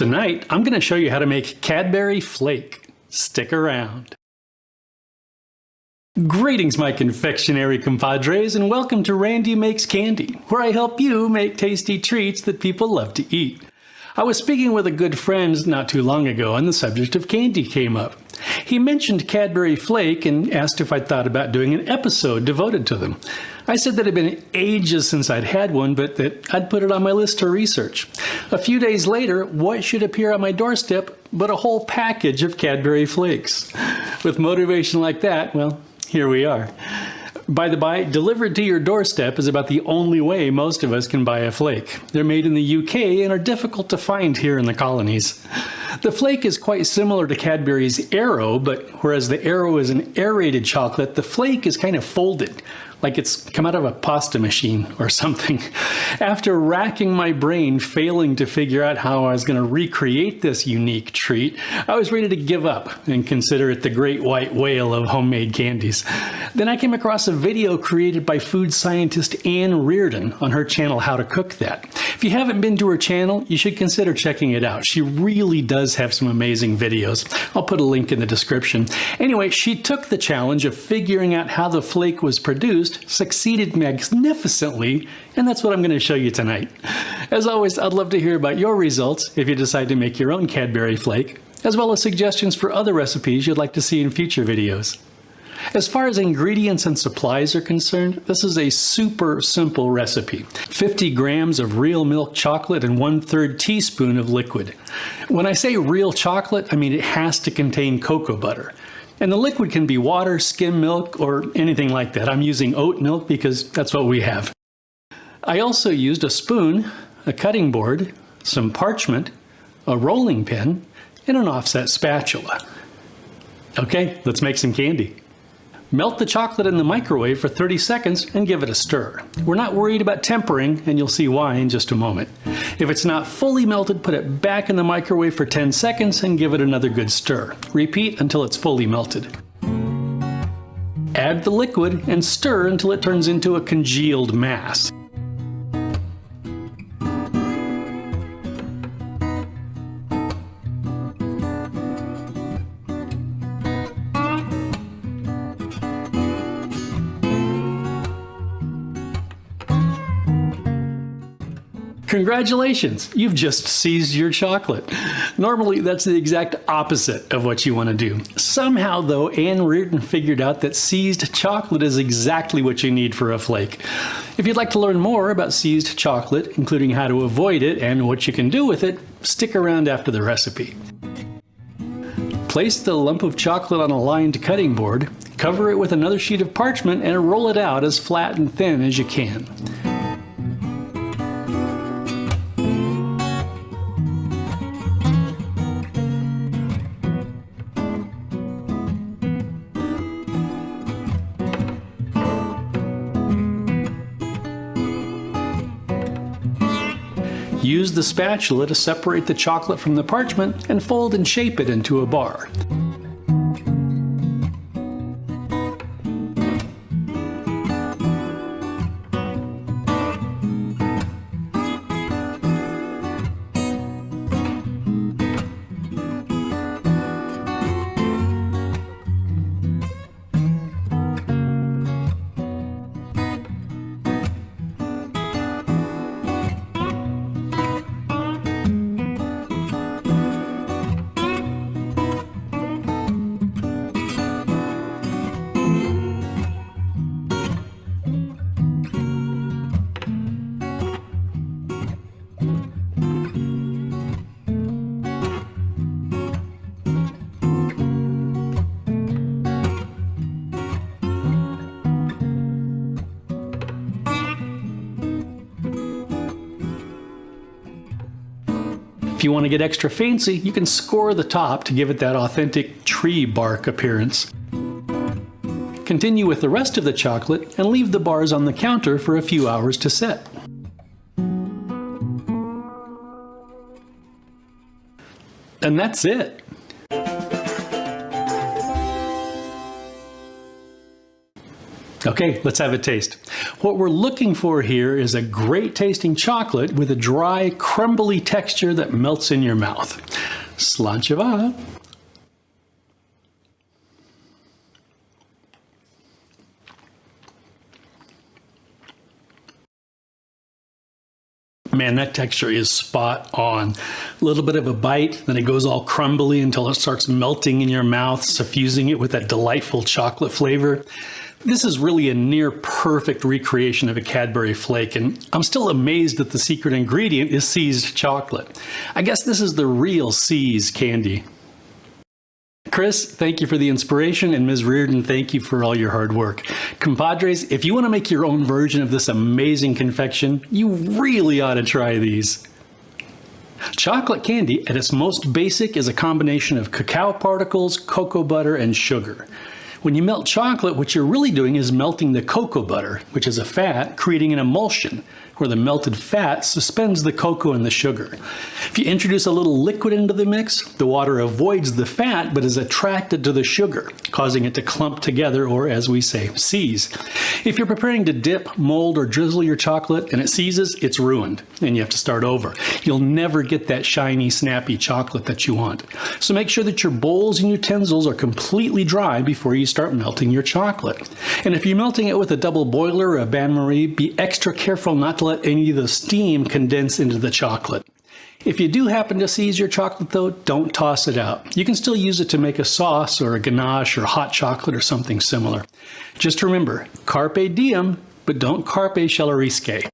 Tonight, I'm going to show you how to make Cadbury Flake. Stick around. Greetings, my confectionery compadres, and welcome to Randy Makes Candy, where I help you make tasty treats that people love to eat. I was speaking with a good friend not too long ago and the subject of candy came up. He mentioned Cadbury Flake and asked if I'd thought about doing an episode devoted to them. I said that it had been ages since I'd had one, but that I'd put it on my list to research. A few days later, what should appear on my doorstep but a whole package of Cadbury Flakes? With motivation like that, well, here we are. By the by, delivered to your doorstep is about the only way most of us can buy a flake. They're made in the UK and are difficult to find here in the colonies. The flake is quite similar to Cadbury's Aero, but whereas the Aero is an aerated chocolate, the flake is kind of folded, like it's come out of a pasta machine or something. After racking my brain failing to figure out how I was going to recreate this unique treat, I was ready to give up and consider it the great white whale of homemade candies. Then I came across a video created by food scientist Anne Reardon on her channel How to Cook That. If you haven't been to her channel, you should consider checking it out. She really does have some amazing videos. I'll put a link in the description. Anyway, she took the challenge of figuring out how the flake was produced, succeeded magnificently, and that's what I'm going to show you tonight. As always, I'd love to hear about your results if you decide to make your own Cadbury Flake, as well as suggestions for other recipes you'd like to see in future videos. As far as ingredients and supplies are concerned, this is a super simple recipe. 50 grams of real milk chocolate and 1/3 teaspoon of liquid. When I say real chocolate, I mean it has to contain cocoa butter. And the liquid can be water, skim milk, or anything like that. I'm using oat milk because that's what we have. I also used a spoon, a cutting board, some parchment, a rolling pin, and an offset spatula. Okay, let's make some candy. Melt the chocolate in the microwave for 30 seconds and give it a stir. We're not worried about tempering, and you'll see why in just a moment. If it's not fully melted, put it back in the microwave for 10 seconds and give it another good stir. Repeat until it's fully melted. Add the liquid and stir until it turns into a congealed mass. Congratulations, you've just seized your chocolate. Normally, that's the exact opposite of what you want to do. Somehow, though, Anne Reardon figured out that seized chocolate is exactly what you need for a flake. If you'd like to learn more about seized chocolate, including how to avoid it and what you can do with it, stick around after the recipe. Place the lump of chocolate on a lined cutting board, cover it with another sheet of parchment, and roll it out as flat and thin as you can. Use the spatula to separate the chocolate from the parchment and fold and shape it into a bar. If you want to get extra fancy, you can score the top to give it that authentic tree bark appearance. Continue with the rest of the chocolate and leave the bars on the counter for a few hours to set. And that's it. Okay, let's have a taste. What we're looking for here is a great tasting chocolate with a dry, crumbly texture that melts in your mouth. Sláinte. Man, that texture is spot on. A little bit of a bite, then it goes all crumbly until it starts melting in your mouth, suffusing it with that delightful chocolate flavor. This is really a near perfect recreation of a Cadbury Flake, and I'm still amazed that the secret ingredient is seized chocolate. I guess this is the real See's candy. Chris, thank you for the inspiration, and Ms. Reardon, thank you for all your hard work. Compadres, if you want to make your own version of this amazing confection, you really ought to try these. Chocolate candy, at its most basic, is a combination of cacao particles, cocoa butter, and sugar. When you melt chocolate, what you're really doing is melting the cocoa butter, which is a fat, creating an emulsion, where the melted fat suspends the cocoa and the sugar. If you introduce a little liquid into the mix, the water avoids the fat but is attracted to the sugar, causing it to clump together, or as we say, seize. If you're preparing to dip, mold, or drizzle your chocolate and it seizes, it's ruined, and you have to start over. You'll never get that shiny, snappy chocolate that you want. So make sure that your bowls and utensils are completely dry before you start melting your chocolate. And if you're melting it with a double boiler or a bain-marie, be extra careful not to let any of the steam condense into the chocolate. If you do happen to seize your chocolate though, don't toss it out. You can still use it to make a sauce or a ganache or hot chocolate or something similar. Just remember, carpe diem, but don't carpe shall risque.